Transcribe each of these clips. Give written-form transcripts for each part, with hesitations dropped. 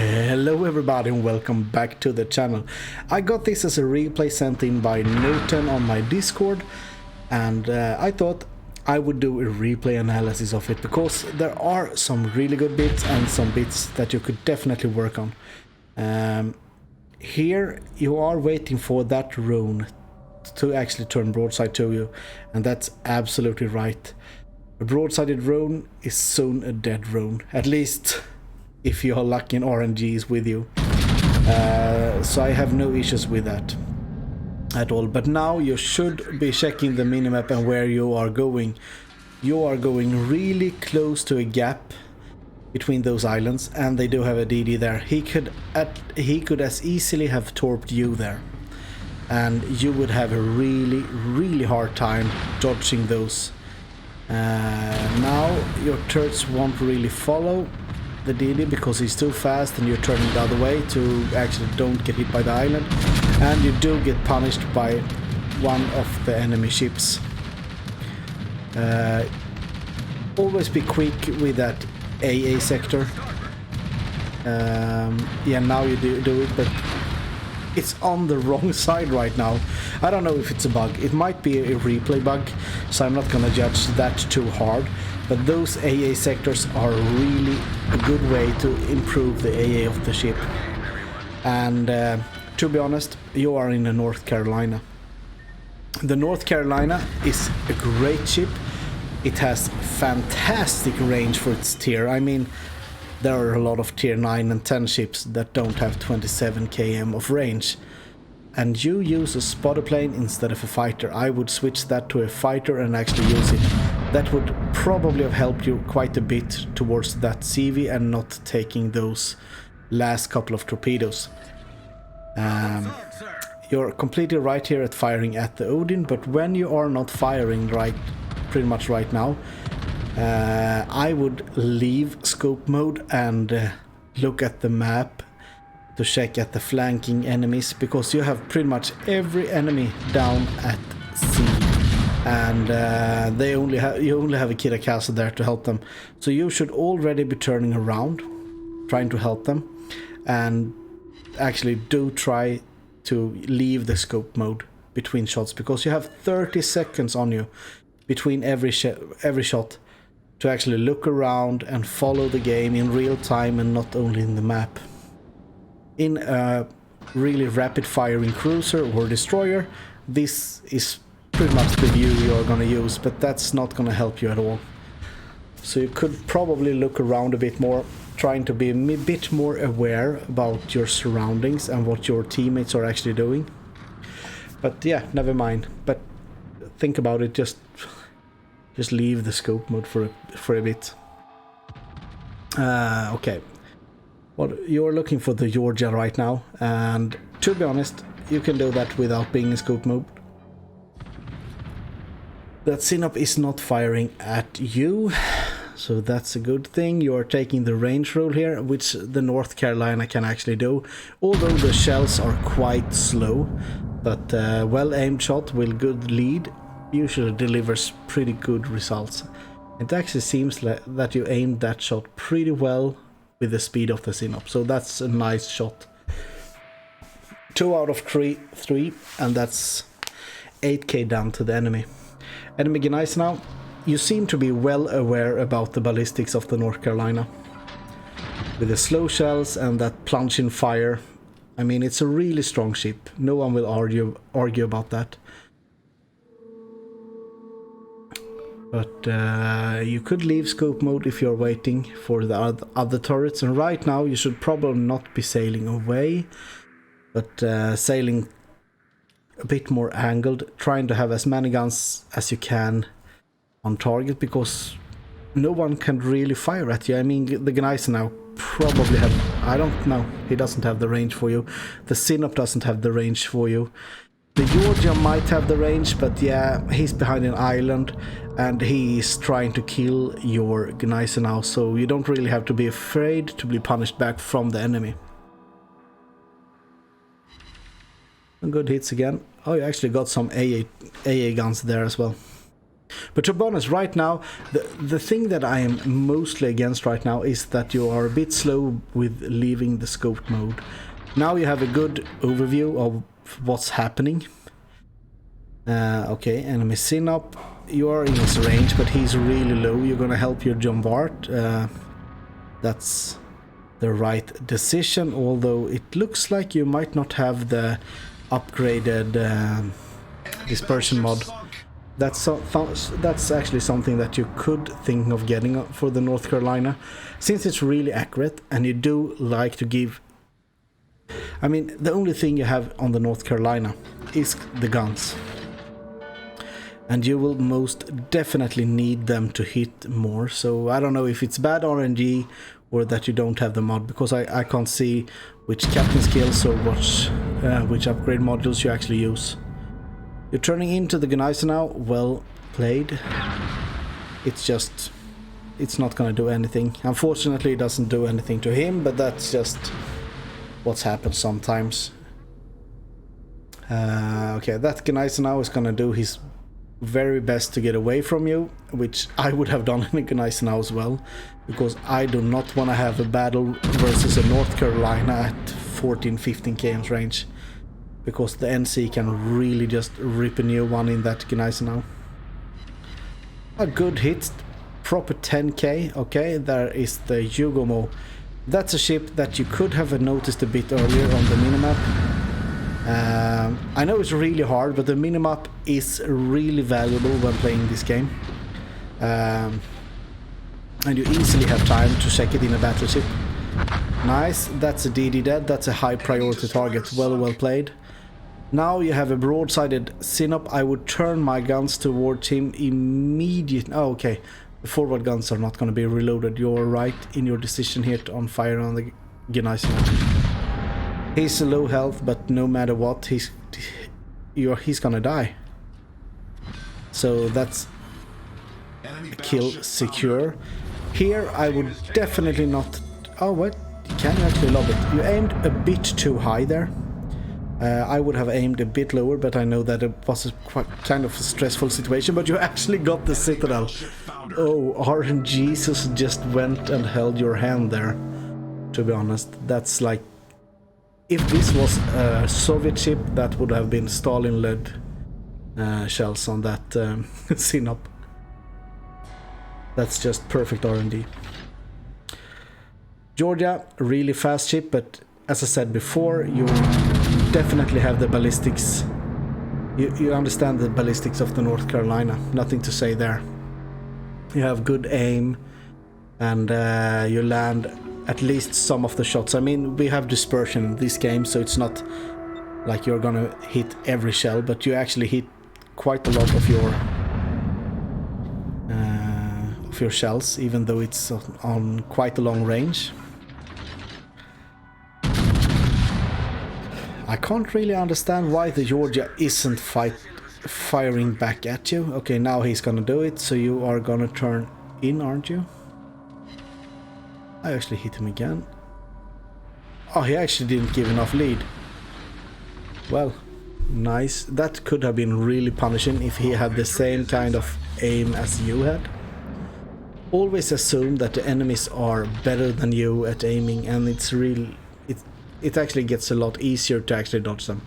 Hello everybody and welcome back to the channel. I got this as a replay sent in by Newton on my Discord, and I thought I would do a replay analysis of it because there are some really good bits and some bits that you could definitely work on. Here you are waiting for that rune to actually turn broadside to you, and that's absolutely right. A broadsided rune is soon a dead rune, at least if you are lucky and RNG is with you. So I have no issues with that at all. But now you should be checking the minimap and where you are going. You are going really close to a gap between those islands, and they do have a DD there. He could as easily have torped you there, and you would have a really hard time dodging those. Now your turrets won't really follow the DD because he's too fast, and you're turning the other way to actually don't get hit by the island, and you do get punished by one of the enemy ships. Always be quick with that AA sector. Yeah, now you do it, but it's on the wrong side right now. I don't know if it's a bug. It might be a replay bug, so I'm not gonna judge that too hard. But those AA sectors are really a good way to improve the AA of the ship. And to be honest, you are in the North Carolina. The North Carolina is a great ship. It has fantastic range for its tier. I mean, there are a lot of tier 9 and 10 ships that don't have 27 km of range. And you use a spotter plane instead of a fighter. I would switch that to a fighter and actually use it. That would probably have helped you quite a bit towards that CV and not taking those last couple of torpedoes. You're completely right here at firing at the Odin, but when you are not firing pretty much right now, I would leave scope mode and look at the map to check at the flanking enemies, because you have pretty much every enemy down at sea, and you only have a Kida castle there to help them. So you should already be turning around, trying to help them, and actually do try to leave the scope mode between shots, because you have 30 seconds on you between every shot to actually look around and follow the game in real time and not only in the map. In a really rapid firing cruiser or destroyer, this is pretty much the view you're gonna use, but that's not gonna help you at all. So you could probably look around a bit more, trying to be a bit more aware about your surroundings and what your teammates are actually doing. But yeah, never mind. But think about it, just leave the scope mode for a bit. Okay. Well, you're looking for the Georgia right now, and to be honest, you can do that without being in scope mode. That Synop is not firing at you, so that's a good thing. You are taking the range rule here, which the North Carolina can actually do, although the shells are quite slow, but well-aimed shot with good lead usually delivers pretty good results. It actually seems that you aimed that shot pretty well with the speed of the Synop, so that's a nice shot. 2 out of 3, and that's 8k down to the enemy. Enemy Gneiss now. You seem to be well aware about the ballistics of the North Carolina. With the slow shells and that plunge-in fire, I mean, it's a really strong ship. No one will argue about that. But you could leave scope mode if you're waiting for the other turrets, and right now you should probably not be sailing away, but sailing a bit more angled, trying to have as many guns as you can on target, because no one can really fire at you. I mean, the Gneiss now probably have... I don't know, he doesn't have the range for you. The Synop doesn't have the range for you. The Georgia might have the range, but yeah, he's behind an island and he's trying to kill your Gneiss now, so you don't really have to be afraid to be punished back from the enemy. Good hits again. Oh, you actually got some AA guns there as well. But to be honest, right now, the thing that I am mostly against right now is that you are a bit slow with leaving the scoped mode. Now you have a good overview of what's happening. Okay, enemy Synop. You are in his range, but he's really low. You're gonna help your John Bart. That's the right decision, although it looks like you might not have the upgraded dispersion mod. That's actually something that you could think of getting for the North Carolina, since it's really accurate and you do like to give... I mean, the only thing you have on the North Carolina is the guns. And you will most definitely need them to hit more, so I don't know if it's bad RNG or that you don't have the mod, because I can't see which captain skills or which upgrade modules you actually use. You're turning into the Gneiser now, well played. It's not gonna do anything. Unfortunately it doesn't do anything to him, but that's just what's happened sometimes. Okay, that Gneiser now is gonna do his very best to get away from you, which I would have done in Gneiser now as well, because I do not want to have a battle versus a North Carolina at 14-15 km range, because the NC can really just rip a new one in that Gneiser now. A good hit, proper 10k. Okay, there is the Yugomo. That's a ship that you could have noticed a bit earlier on the minimap. I know it's really hard, but the minimap is really valuable when playing this game. And you easily have time to check it in a battleship. Nice, that's a DD dead, that's a high priority target, well played. Now you have a broadsided Synop. I would turn my guns towards him immediately. Oh, okay. The forward guns are not going to be reloaded. You're right in your decision here on fire on the Gneiser. He's low health, but no matter what, he's gonna die. So that's a kill secure. Here I would definitely not... Oh, what? Can you actually lob it? You aimed a bit too high there. I would have aimed a bit lower, but I know that it was a kind of a stressful situation, but you actually got the Citadel. Oh, RNGesus just went and held your hand there, to be honest. That's like... If this was a Soviet ship, that would have been Stalin-led shells on that Synop. That's just perfect R&D. Georgia, really fast ship, but as I said before, you definitely have the ballistics. You understand the ballistics of the North Carolina. Nothing to say there. You have good aim, and you land at least some of the shots. I mean, we have dispersion in this game, so it's not like you're gonna hit every shell, but you actually hit quite a lot of your shells, even though it's on quite a long range. I can't really understand why the Georgia isn't firing back at you. Okay, now he's gonna do it, so you are gonna turn in, aren't you? I actually hit him again. Oh, he actually didn't give enough lead. Well, nice. That could have been really punishing if he had the same kind of aim as you had. Always assume that the enemies are better than you at aiming, and it actually gets a lot easier to actually dodge them.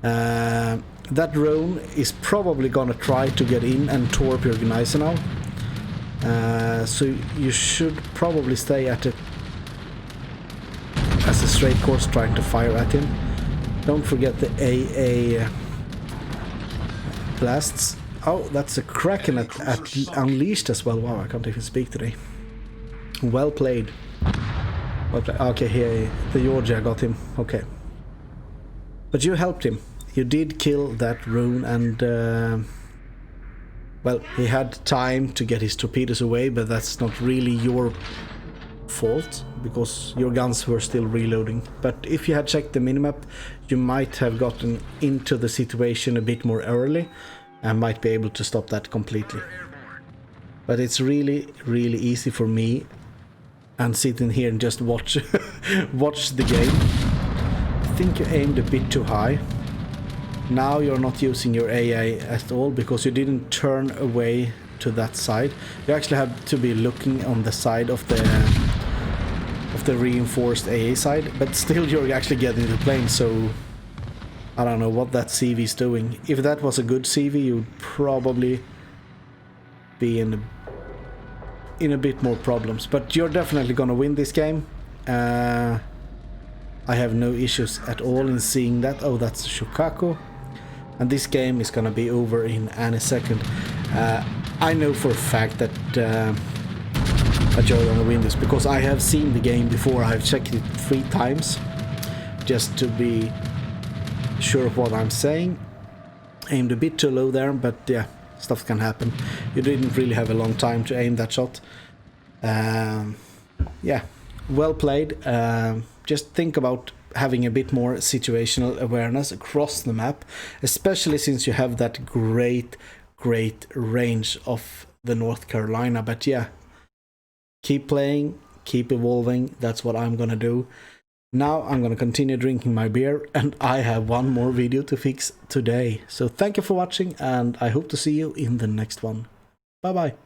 That drone is probably gonna try to get in and torp your Gneiser now. So you should probably stay at it as a straight course, trying to fire at him. Don't forget the AA blasts. Oh, that's a Kraken at Unleashed as well. Wow, I can't even speak today. Well played. Okay, here the Georgia got him. Okay, but you helped him. You did kill that rune, and well, he had time to get his torpedoes away, but that's not really your fault, because your guns were still reloading. But if you had checked the minimap, you might have gotten into the situation a bit more early and might be able to stop that completely. But it's really easy for me and sitting here and just watch watch the game. I think you aimed a bit too high. Now you're not using your AA at all, because you didn't turn away to that side. You actually have to be looking on the side of the reinforced AA side, but still you're actually getting the plane, so I don't know what that CV is doing. If that was a good CV, you'd probably be in a bit more problems, but you're definitely gonna win this game. I have no issues at all in seeing that. Oh, that's Shokaku. And this game is gonna be over in any second. I know for a fact that you're gonna win this, because I have seen the game before. I've checked it 3 times just to be sure of what I'm saying. Aimed a bit too low there, but yeah, stuff can happen. You didn't really have a long time to aim that shot. Yeah, well played. Just think about having a bit more situational awareness across the map, especially since you have that great range of the North Carolina. But yeah, keep playing, keep evolving. That's what I'm gonna do. Now I'm gonna continue drinking my beer, and I have one more video to fix today. So thank you for watching, and I hope to see you in the next one. Bye bye.